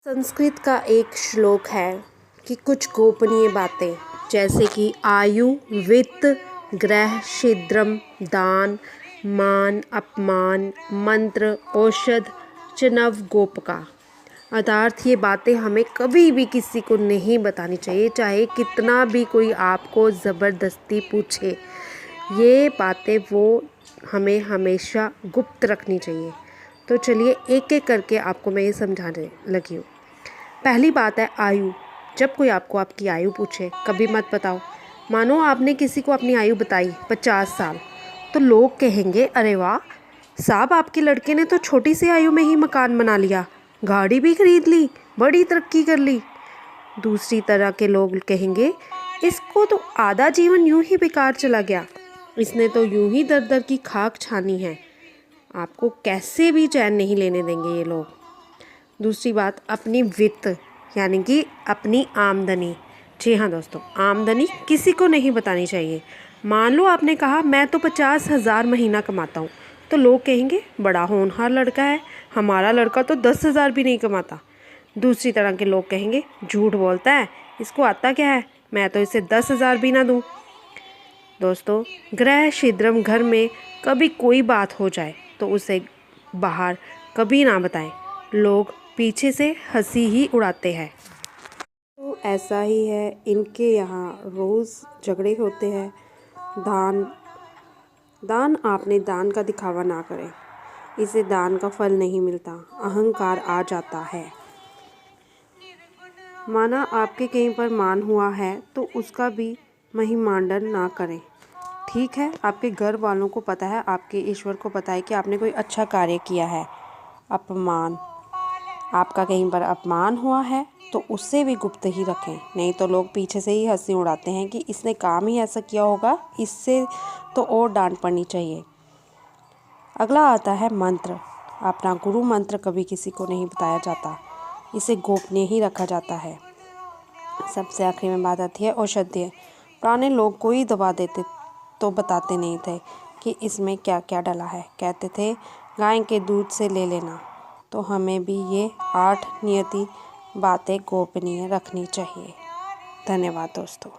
संस्कृत का एक श्लोक है कि कुछ गोपनीय बातें जैसे कि आयु, वित्त, ग्रह, छिद्रम, दान, मान, अपमान, मंत्र, औषध, चनव, गोपका अर्थात ये बातें हमें कभी भी किसी को नहीं बतानी चाहिए, चाहे कितना भी कोई आपको ज़बरदस्ती पूछे। ये बातें वो हमें हमेशा गुप्त रखनी चाहिए। तो चलिए एक एक करके आपको मैं ये समझाने लगी हूँ। पहली बात है आयु। जब कोई आपको आपकी आयु पूछे कभी मत बताओ। मानो आपने किसी को अपनी आयु बताई 50 साल, तो लोग कहेंगे अरे वाह साहब, आपके लड़के ने तो छोटी सी आयु में ही मकान बना लिया, गाड़ी भी खरीद ली, बड़ी तरक्की कर ली। दूसरी तरह के लोग कहेंगे इसको तो आधा जीवन यूं ही बेकार चला गया, इसने तो यूं ही दर दर की खाक छानी है। आपको कैसे भी चैन नहीं लेने देंगे ये लोग। दूसरी बात, अपनी वित्त यानी कि अपनी आमदनी। जी हाँ दोस्तों, आमदनी किसी को नहीं बतानी चाहिए। मान लो आपने कहा मैं तो 50,000 महीना कमाता हूँ, तो लोग कहेंगे बड़ा होनहार लड़का है, हमारा लड़का तो 10,000 भी नहीं कमाता। दूसरी तरह के लोग कहेंगे झूठ बोलता है, इसको आता क्या है, मैं तो इसे 10,000 भी ना दूँ। दोस्तों, ग्रह छिद्रम घर में कभी कोई बात हो जाए तो उसे बाहर कभी ना बताएं, लोग पीछे से हंसी ही उड़ाते हैं। तो ऐसा ही है, इनके यहाँ रोज़ झगड़े होते हैं। दान आपने दान का दिखावा ना करें, इसे दान का फल नहीं मिलता, अहंकार आ जाता है। माना आपके कहीं पर मान हुआ है तो उसका भी महिमांडन ना करें। ठीक है, आपके घर वालों को पता है, आपके ईश्वर को पता है कि आपने कोई अच्छा कार्य किया है। अपमान, आपका कहीं पर अपमान हुआ है तो उससे भी गुप्त ही रखें, नहीं तो लोग पीछे से ही हंसी उड़ाते हैं कि इसने काम ही ऐसा किया होगा, इससे तो और डांट पड़नी चाहिए। अगला आता है मंत्र। अपना गुरु मंत्र कभी किसी को नहीं बताया जाता, इसे गोपनीय ही रखा जाता है। सबसे आखिरी में बात आती है औषधीय। पुराने लोग कोई दवा देते तो बताते नहीं थे कि इसमें क्या क्या डला है, कहते थे गाय के दूध से ले लेना। तो हमें भी ये 8 नियति बातें गोपनीय रखनी चाहिए। धन्यवाद दोस्तों।